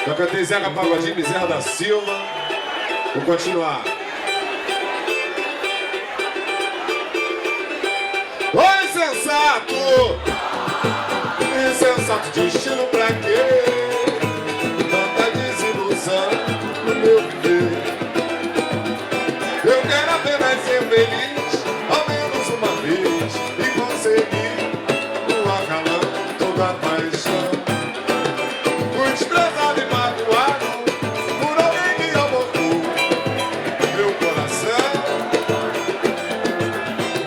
Já cantei Zeca Pagodinho, Bezerra da Silva. Vou continuar. Oi, insensato! Insensato, destino pra quê? Tanta desilusão no meu viver. Eu quero apenas ser feliz, ao menos uma vez, e conseguir no acalanto da paixão. Fui desprezado e magoado por alguém que amortou meu coração.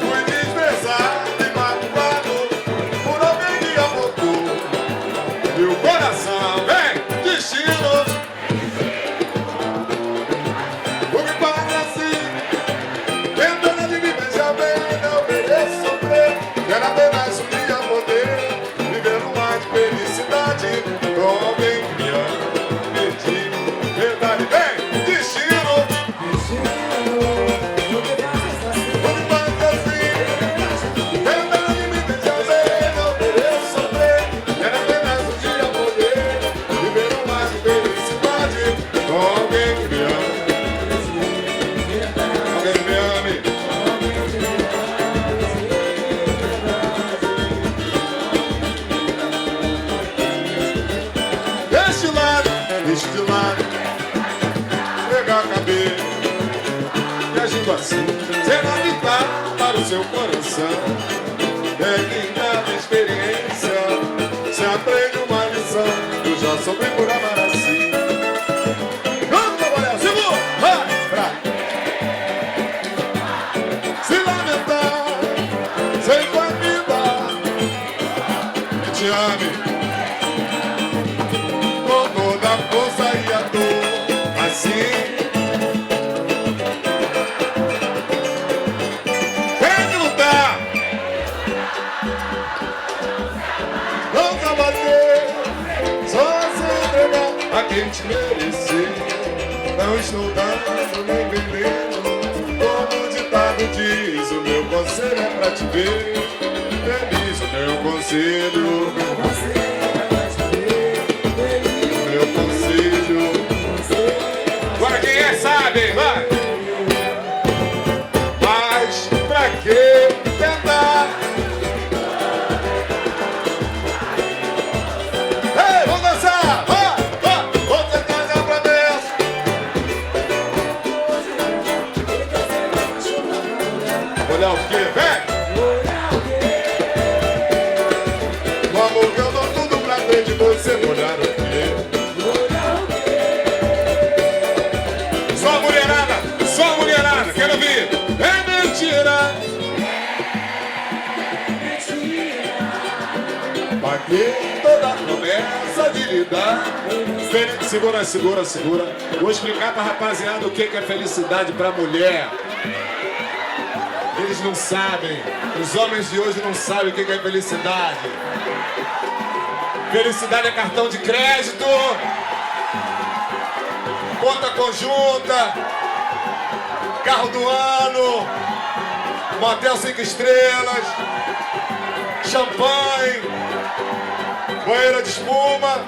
Fui desprezado e magoado por alguém que amortou meu coração. Vem, destino! O que faz assim? Tentando de me beijar bem, não mereço sofrer. Quero apenas um dia poder viver um mar de felicidade com alguém que me ama. Perdi, verdade, vem, destino. O que faz assim? Tentando de me beijar bem, não mereço sofrer. Quero apenas um dia poder viver um mar de felicidade com alguém que me ama. Alguém que me ame. Deste lado, pegar cabelo e agindo assim, será vital para o seu coração. É que cada experiência se aprende uma lição. Eu já sofri por amar assim. Vamos trabalhar, segura, vai, pra se lamentar, sem tua vida, que te ame. Da força e a dor, assim. Tem que lutar. Não se abater, só se entregar a quem te merecer. Não estou dando nem vendendo, como o ditado diz. O meu conselho é pra te ver feliz. O meu conselho, agora quem é sabe, vai! Mas pra que tentar? Ei, vamos dançar! Vai! Vamos tentar já pra dentro! Olhar o quê? Vem! No amor que eu dou tudo pra ter de você. Olhar o quê? Só mulherada, quero ouvir. É mentira. Paguei toda a promessa de lhe dar. Segura. Vou explicar pra rapaziada o que é felicidade pra mulher. Eles não sabem. Os homens de hoje não sabem o que é felicidade. Felicidade é cartão de crédito, conta conjunta, carro do ano, motel 5 estrelas, champanhe, banheira de espuma.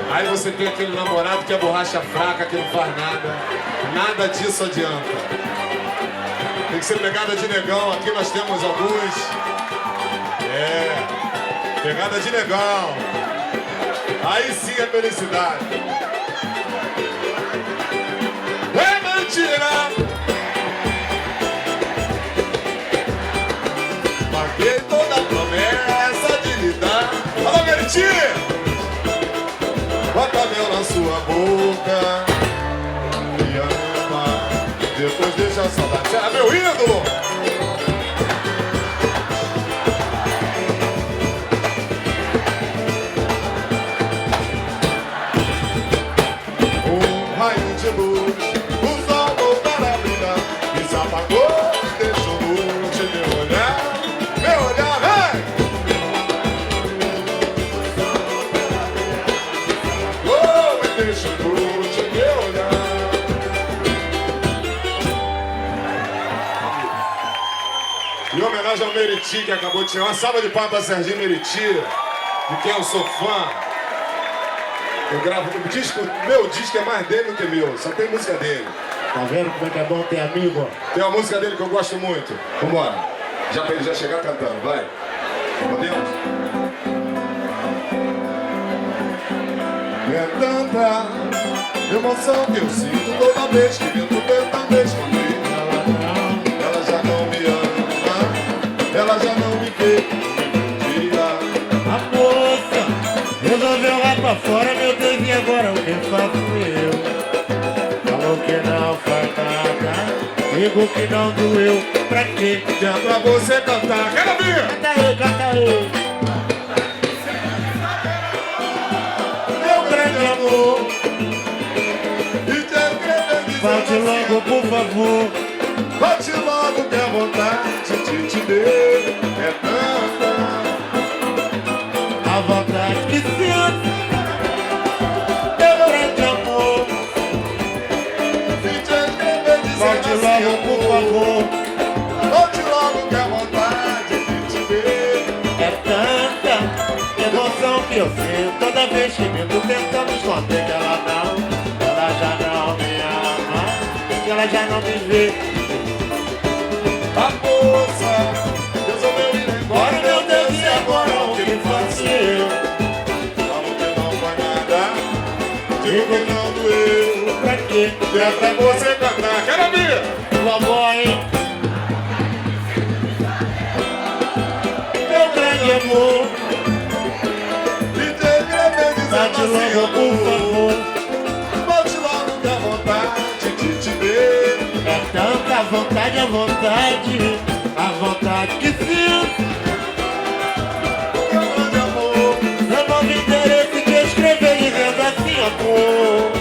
Aí você tem aquele namorado que é borracha fraca, que não faz nada. Nada disso adianta. Tem que ser pegada de negão. Aqui nós temos alguns. Pegada de negão. Aí sim é felicidade. É mentira. Paguei toda a promessa de lhe dar. Alô, Meriti! Bota mel na sua boca. Me ama. Depois deixa a saudade. Será meu ídolo? Um raio de luz, o sol voltar a brilhar. Me se apagou, deixou luz de meu olhar. Meu olhar, vem! Oh, me deixa luz de meu olhar. Em homenagem ao Meriti, que acabou de chegar. Uma salva de palmas para Serginho Meriti, de quem eu sou fã. Eu gravo o disco, meu disco é mais dele do que meu, só tem música dele. Tá vendo como é que é bom ter amigo? Tem uma música dele que eu gosto muito. Vambora. Já pra ele já chegar cantando, vai. Podemos? É tanta emoção que eu sinto toda vez que minto tanta vez comigo. Ela já não me ama, ela já não me vê. A moça resolveu lá pra fora, meu Deus, e agora o que faço eu? Falou que não faz nada, digo que não doeu, pra quê? É pra você cantar, quero ouvir! Canta aí, canta aí. Meu grande amor, E te escrever dizendo volte logo, por favor. volte logo que a vontade de te ver é tanta. A vontade que sinto, meu grande amor, E te escrever dizendo volte logo, por favor. volte logo que a vontade de te ver. É tanta emoção que eu sinto toda vez que minto tentando esconder que ela já não me ama, que ela já não me vê. A moça resolveu ir embora, Ora, meu Deus, e agora o que faço eu? falou que não foi nada, digo que não doeu. Pra quê? É pra você cantar, quero ouvir! Vovó, hein? Meu grande amor, E te escrever volte dizendo assim, logo, por favor. volte logo que a vontade de te ver. É tanta vontade, a vontade que sinto. Meu grande amor, Eu não me interesse de escrever dizendo assim, amor.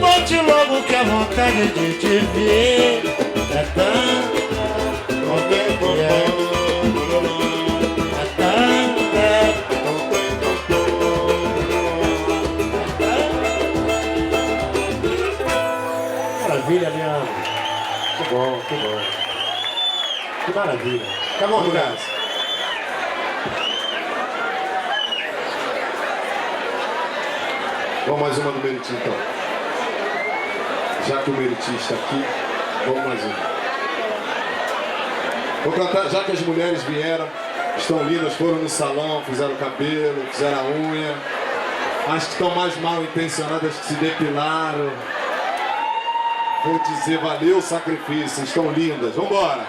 Volte logo que a vontade de te ver é tanta, não tem como. é tanta. Maravilha, Leandro. Que bom, que bom. Que maravilha. Tá bom, Vamos Leandro. nessa. Vamos mais uma do Meriti então. Já que o Meriti está aqui, vamos mais uma. Vou cantar, já que as mulheres vieram, estão lindas, foram no salão, fizeram o cabelo, fizeram a unha. As que estão mais mal intencionadas que se depilaram. Vou dizer, valeu o sacrifício, estão lindas. Vambora!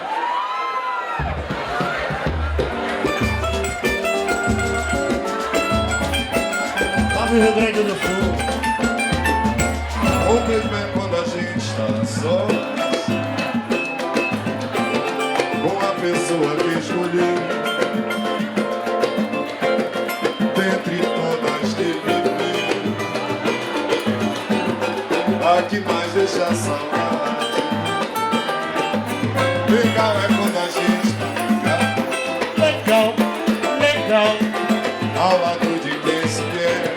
Salve Rio Grande do Sul. O mesmo é quando a gente está só, com a pessoa que escolheu, dentre todas que viveu, a que mais deixa saudade. Legal é quando a gente está Legal, legal. ao lado de quem se quer,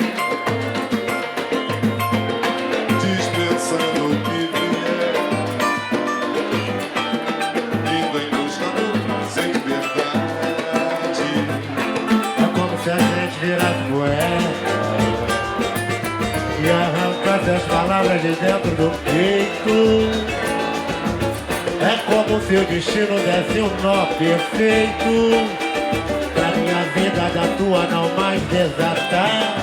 dispensando o que vier, indo em busca do prazer de verdade. É como se a gente virasse poeta e arrancasse as palavras de dentro do peito. É como se o destino desse um nó perfeito pra minha vida da tua não mais desatar.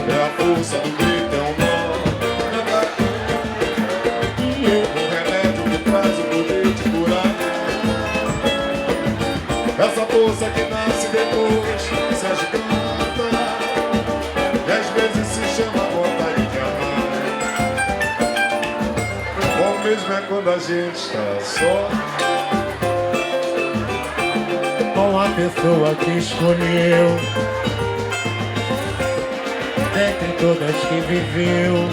É a força do grito, é um nó, o remédio que traz o poder de curar. Essa força que nasce depois se agiganta, e às vezes se chama vontade de amar. Bom mesmo é quando a gente está só, Com a pessoa que escolheu, dentre todas que viveu,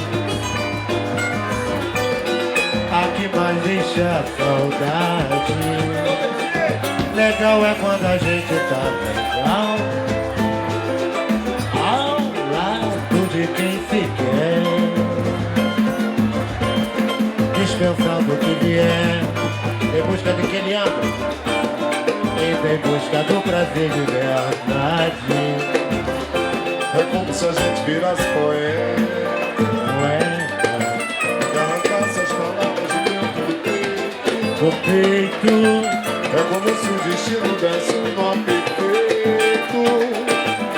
a que mais deixa a saudade. Legal é quando a gente tá legal, ao lado de quem se quer, dispensando o que vier, em busca de quem lhe ama, em busca do prazer de verdade. É como se a gente virasse poeta e arrancasse as palavras de dentro do peito. É como se o destino desse um nó perfeito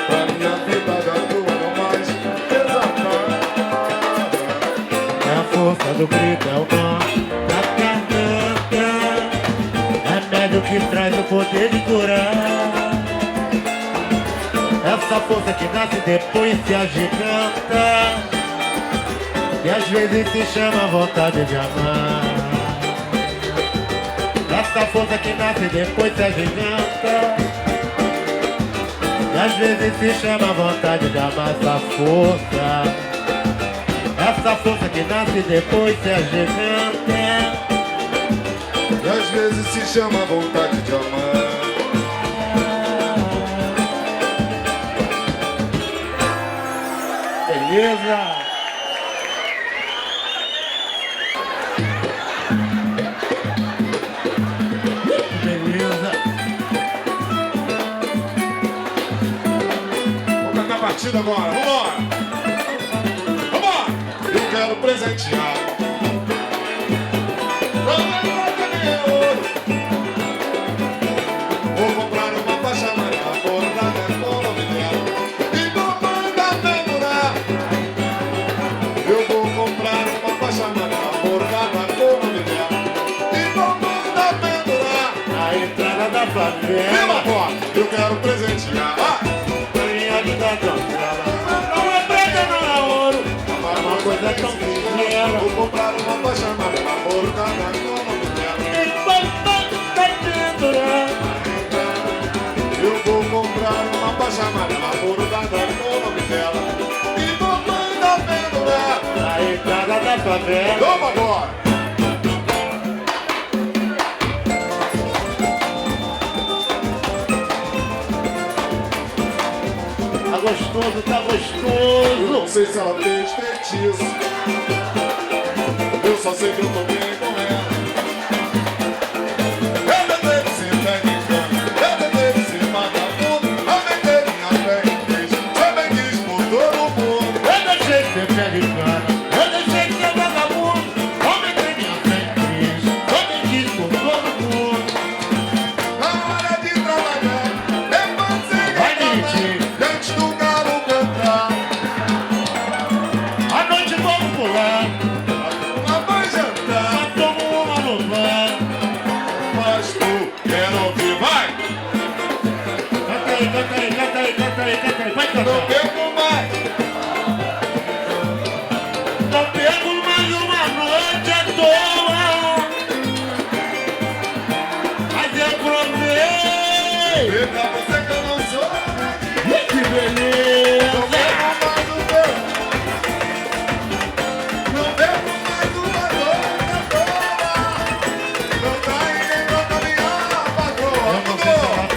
pra minha vida da tua não mais desatar. É a força do grito, é o nó da garganta, remédio que traz o poder de curar. Essa força que nasce depois se agiganta e às vezes se chama vontade de amar. Essa força que nasce depois se agiganta e às vezes se chama vontade de amar. Essa força que nasce depois se agiganta E às vezes se chama vontade de amar. Beleza? Beleza. Vamos cantar a partida agora, vambora! Vambora! Eu quero presentear. Vou comprar uma faixa amarela bordada com o nome dela e vou mandar pendurar. Eu vou comprar uma faixa amarela bordada com o nome dela e vou mandar pendurar. A entrada da favela. Viva, pô! Eu quero presentear. Minha vida dançada. Não é preta, não é ouro. É uma coisa tão singela. Vou comprar uma faixa amarela bordada com o nome dela. E mandar pendurar. Eu vou comprar uma faixa amarela bordada com o nome dela e vou mandar pendurar. A entrada da favela. Toma agora! Tá gostoso, tá gostoso. Eu não sei se ela fez feitiço, eu só sei que eu tô bem com ela. Eu tentei de ser pé de cana, eu tentei de ser vagabundo, aumentei minha fé em Cristo, sou bem quis por todo mundo. Eu deixei de ser pé de cana, eu deixei de ser vagabundo, aumentei minha fé em Cristo, sou bem quis por todo mundo. Na hora de trabalhar, eu passei Vai direitinho. antes do galo cantar. À noite vamos pular, Mas vai jantar, só tomo uma no bar. mas tu quer ouvir, vai! Canta aí, canta aí, canta aí, canta aí, canta aí, vai Não cantar. perco mais. Não pego mais uma noite à toa, mas eu provei. Vê pra você que eu não sou. Que beleza. Não perco mais um beijo. Não perco mais uma noite à toa. Não tá em nem pra caminhar, patroa. Eu não sei se ela-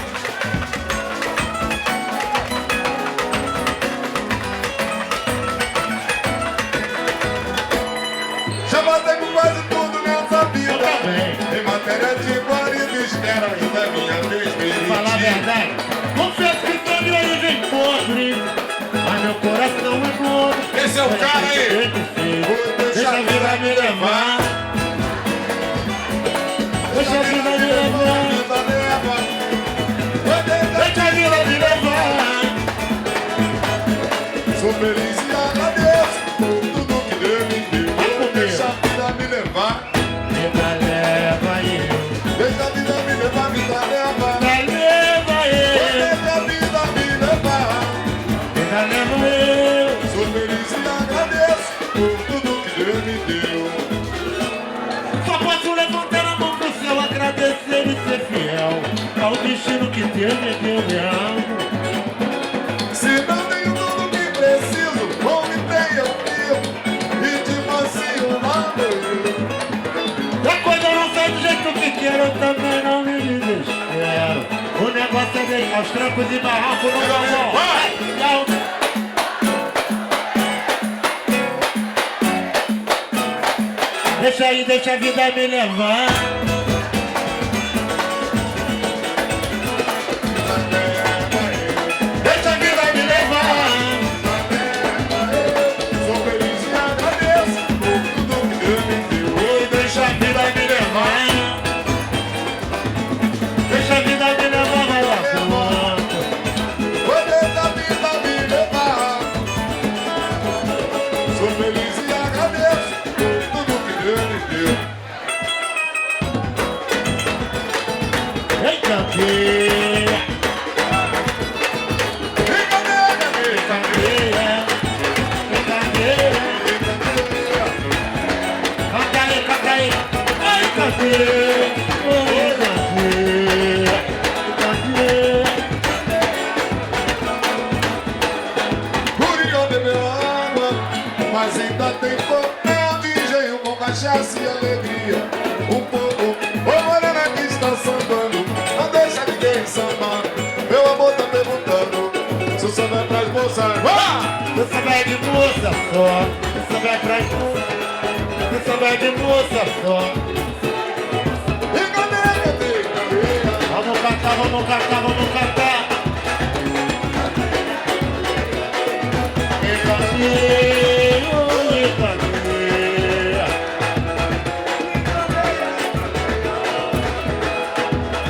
Já passei por quase tudo nessa vida. Eu também. Em matéria de guarida, espera ainda minha vez. Falar a verdade, confesso que sangue aí vem podre, mas meu coração é novo. Esse é o cara aí. Deixa a vida me levar. Deixa a vida me levar. Deixa a vida me levar. Sou feliz e agradeço por tudo que Deus me deu. Vai comigo. Deixa a vida me levar. Vida leva eu. Deixa a vida me levar, vida leva. Vida leva eu. Deixa a vida me levar. Vida leva eu. Sou feliz e agradeço por tudo que Deus me deu. Só posso levantar a mão pro céu, agradecer e ser fiel ao destino que Deus me deu, me amo. Se não tenho tudo que preciso, bom me tenha fio e de mansinho lado. Se a coisa não sai do jeito que quero, eu também não me desespero. O negócio é deixar os trancos e barracos no galvão. Vai! Deixa aí, deixa a vida me levar. Deixa a vida me levar. paz e alegria. O povo, ô morena que está sambando, não deixa ninguém sambar. Meu amor tá perguntando se o samba é pras moças. O samba é de moça só, o samba é pra moça, o samba é de moça só. E cadê? Vamos cantar, vamos cantar, vamos cantar.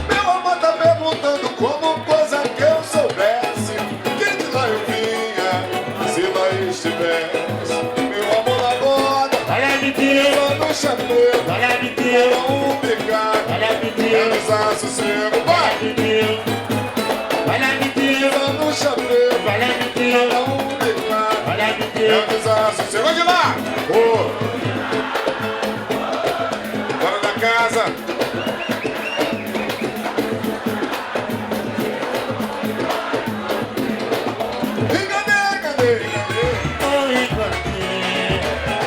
Meu amor tá perguntando como coisa que eu soubesse que de lá eu vinha, se lá estivesse. Meu amor na borda, Olha me Deus, lá no chapéu, olha me Deus, um picado, olha me é Deus, usar sossego. Vai! olha me Deus, olha me Deus, Lá no chapéu, olha me Deus, um picado, olha me é Deus. usar sossego. Vai de lá! Fora da casa. E cadê? Oi, Campinha,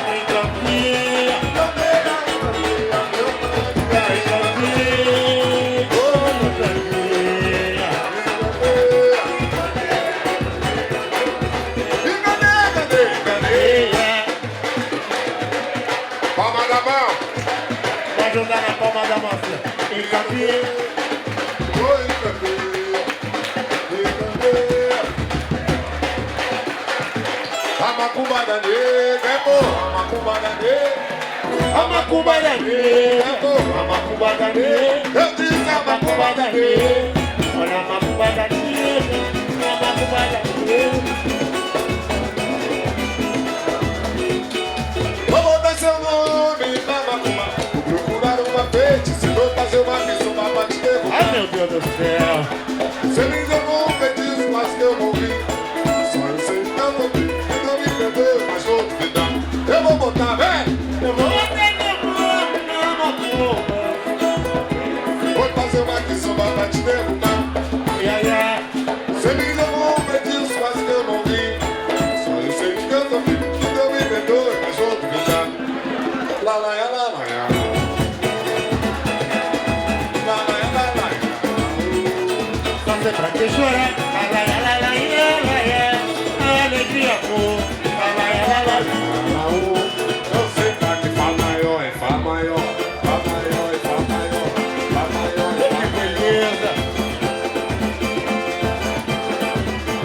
oi, Campinha, oi, Campinha, oi, Campinha. Palma da mão. Vai jogar na palma da mão, filha. Oi, Campinha. Oi, cadê? A macumba da nega é boa, a macumba da nega. A macumba da nega, a macumba da nega, Eu disse a a macumba macumba da da nega. nega. Olha a macumba da nega, a macumba da nega. Vou botar seu nome na macumba. Vou procurar uma feitiço, vou fazer uma missão pra te derrubar. Ai, meu Deus do céu. Você me levou um feitiço, mas que eu morri. Só eu sei que eu vou vir. Não me perdoe, mas vou duvidar. Eu vou botar, vem! Eu vou botar meu nome na macumba. Vou fazer uma missão pra te derrubar. Você me levou um feitiço, mas que eu morri. Só eu sei que eu tô vivo. Não me perdoe, mas vou duvidar. Lá, lá, lá, lá, lá. Lá, lá, lá, lá, lá. Só sei pra que chorar. Lá, lá, lá, lá, lá, lá, a alegria, amor. Lá, lá, lá, lá, lá, Eu sei pra que Fá maior é Fá maior. Fá maior é Fá maior. Fá maior é Fá que maior. beleza.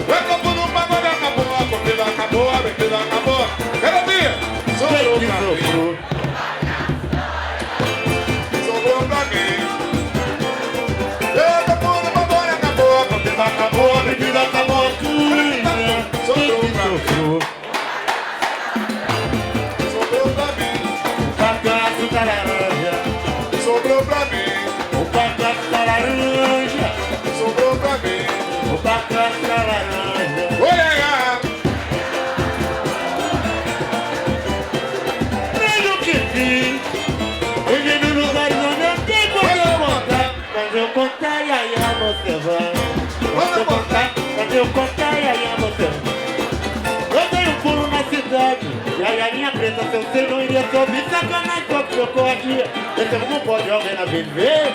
Vai campo no pagode, acabou, a comida acabou, a bebida acabou. Quero ver! Sobrou Que pra mim, sobrou. sobrou pra mim. Eu campo no pagode, acabou, a comida acabou, a bebida acabou. Sobrou pra mim, Sobrou. sobrou pra mim, O bagaço da laranja. sobrou pra mim, O bagaço da laranja. sobrou pra mim. O bagaço da laranja. Olha! Vejo que vi. Hoje no lugar onde eu tenho quando eu contar. Quando eu contar, e aí você vai. Quando eu contar, quando eu contar, e aí você vai. Eu dei um pulo na cidade. E aí a linha preta, se eu sei, não iria subir. Sacanagem, só que eu corria. Esse como pode alguém na viver?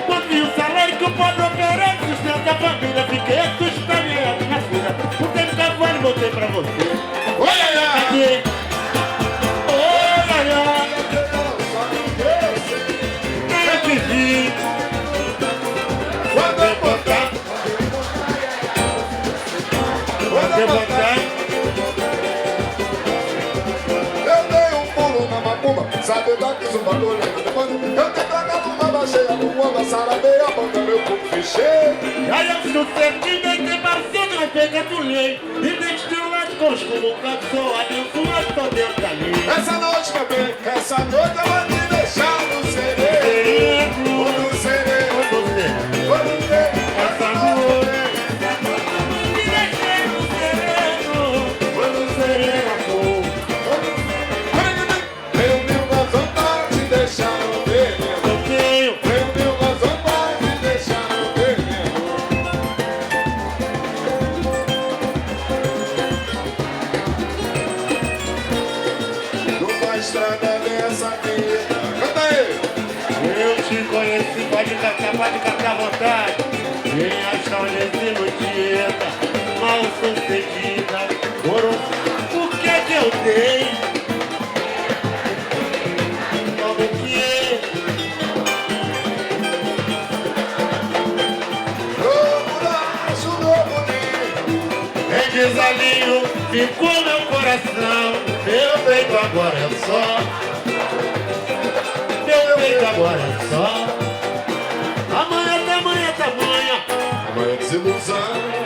Consegui o salário que o pobre oferece. Sustenta a família, fiquei assustado. E aí a minha filha, botei no cavalo e voltei pra você. Olha! Cadê? Olha, eu te vi. Quando eu botar, quando eu botar, eu dei um pulo na macumba, sabe daqui zumba do leite de mano. Eu te tragado uma baixeira no onda, sarabei a banda, meu corpo fechei. Aí eu fiz o certo e deitei pra cima, vai pegar tu lei. E deixe de um lado costumo, um canto só abençoado, tô dentro da linha. Essa noite, meu bem, essa noite eu vou te deixar no sereno. Sereno, No sereno, você. no sereno. Essa noite, me deixei no sereno, no sereno, amor. Tenho mil razões pra te deixar no veneno. Eu tenho. Tenho mil razões pra te deixar no veneno. Numa estrada dessa aqui, pode cantar à vontade. Minha chão desiludida, mal sucedida, o que é que eu dei? Como que é? Em desalinho ficou meu coração. Meu peito agora é só. Meu peito agora é só. Amanhã, tamanha. Amanhã desilusão.